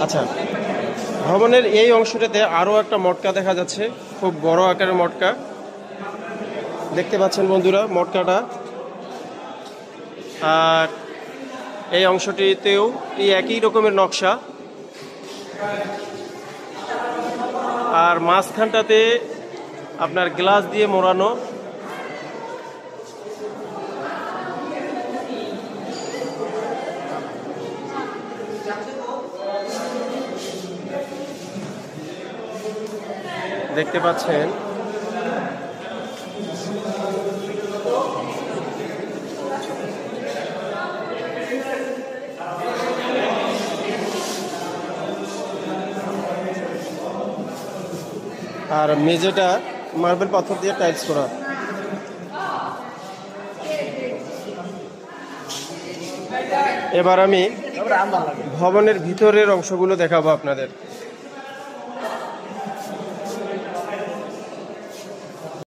আচ্ছা, ভবনের এই অংশটাতে আরও একটা মটকা দেখা যাচ্ছে, খুব বড় আকারের মটকা দেখতে পাচ্ছেন বন্ধুরা মটকাটা। আর এই অংশটিতেও এই একই রকমের নকশা, আর মাঝখানটাতে আপনার গ্লাস দিয়ে মোড়ানো। দেখতে পাচ্ছেন আর মেঝেটা মার্বেল পাথর দিয়ে টাইলস করা। এবার আমি ভবনের ভিতরের অংশগুলো দেখাবো আপনাদের।